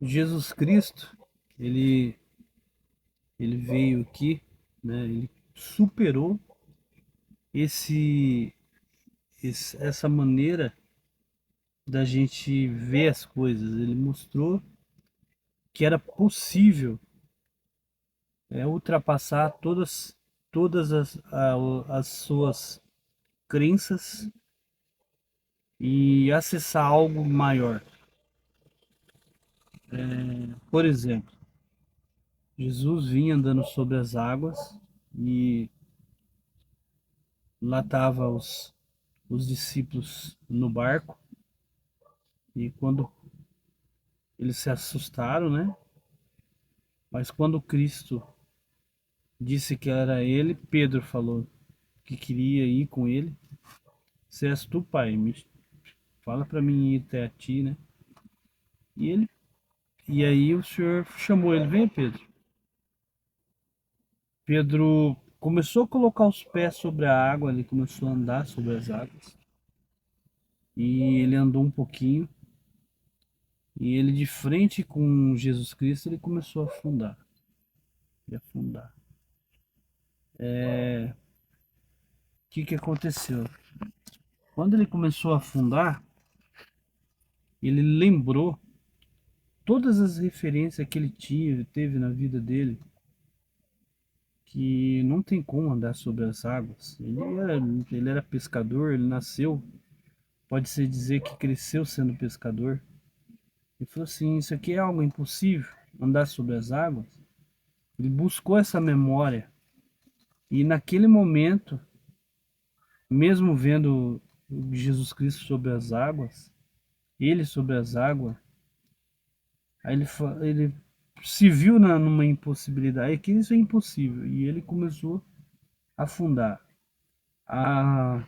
Jesus Cristo, ele, ele veio aqui, né? Ele superou esse, essa maneira da gente ver as coisas. Ele mostrou que era possível ultrapassar todas as suas crenças e acessar algo maior. Por exemplo, Jesus vinha andando sobre as águas e lá estavam os discípulos no barco. E quando eles se assustaram, né? Mas quando Cristo disse que era ele, Pedro falou que queria ir com ele. Se és tu, Pai, me fala para mim ir até a ti, né? E ele, e aí o Senhor chamou ele, vem, Pedro. Pedro começou a colocar os pés sobre a água, ele começou a andar sobre as águas. E ele andou um pouquinho, e ele de frente com Jesus Cristo, ele começou a afundar, e afundar. O que que aconteceu? Quando ele começou a afundar, ele lembrou todas as referências que ele tinha, ele teve na vida dele, que não tem como andar sobre as águas. Ele era pescador, ele nasceu, pode-se dizer que cresceu sendo pescador. Ele falou assim: isso aqui é algo impossível, andar sobre as águas. Ele buscou essa memória e naquele momento, mesmo vendo Jesus Cristo sobre as águas, ele sobre as águas, aí ele se viu numa impossibilidade, é que isso é impossível, e ele começou a afundar. A,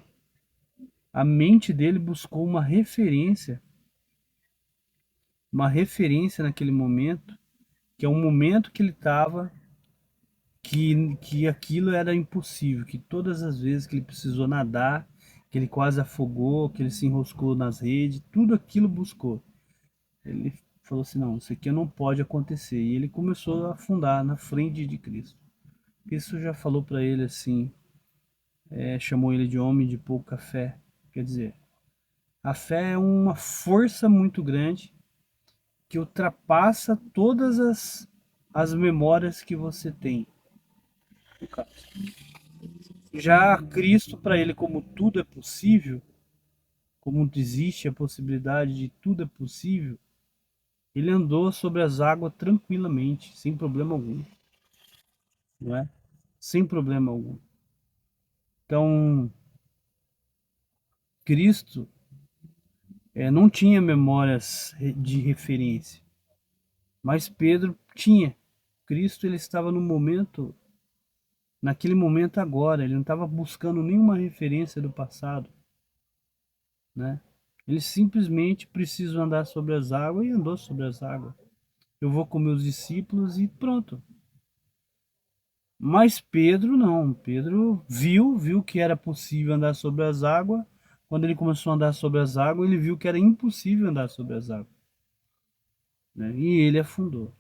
a mente dele buscou uma referência naquele momento, que é um momento que ele estava, que aquilo era impossível, que todas as vezes que ele precisou nadar, que ele quase afogou, que ele se enroscou nas redes, tudo aquilo buscou. Ele falou assim: não, isso aqui não pode acontecer. E ele começou a afundar na frente de Cristo. Cristo já falou para ele assim, chamou ele de homem de pouca fé. Quer dizer, a fé é uma força muito grande que ultrapassa todas as memórias que você tem. Já Cristo, para ele, como tudo é possível, como existe a possibilidade de tudo é possível, ele andou sobre as águas tranquilamente, sem problema algum, não é? Sem problema algum. Então, Cristo não tinha memórias de referência, mas Pedro tinha. Cristo ele estava no momento, naquele momento agora, ele não estava buscando nenhuma referência do passado, né? Ele simplesmente precisa andar sobre as águas e andou sobre as águas. Eu vou com meus discípulos e pronto. Mas Pedro não. Pedro viu que era possível andar sobre as águas. Quando ele começou a andar sobre as águas, ele viu que era impossível andar sobre as águas, né? E ele afundou.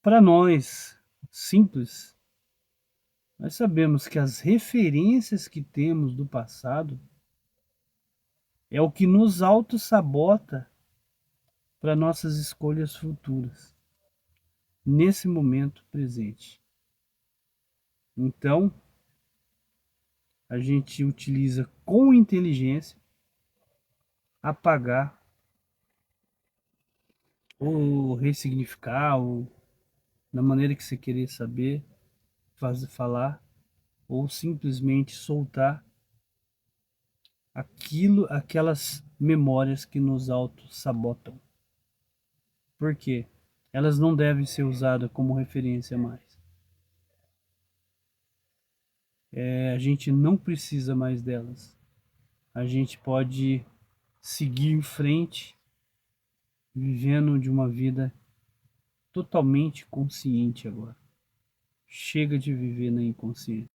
Para nós, simples, nós sabemos que as referências que temos do passado é o que nos auto-sabota para nossas escolhas futuras, nesse momento presente. Então, a gente utiliza com inteligência apagar ou ressignificar, ou da maneira que você querer saber, falar, ou simplesmente soltar aquelas memórias que nos auto-sabotam. Por quê? Elas não devem ser usadas como referência mais. A gente não precisa mais delas. A gente pode seguir em frente, vivendo de uma vida totalmente consciente agora. Chega de viver na inconsciência.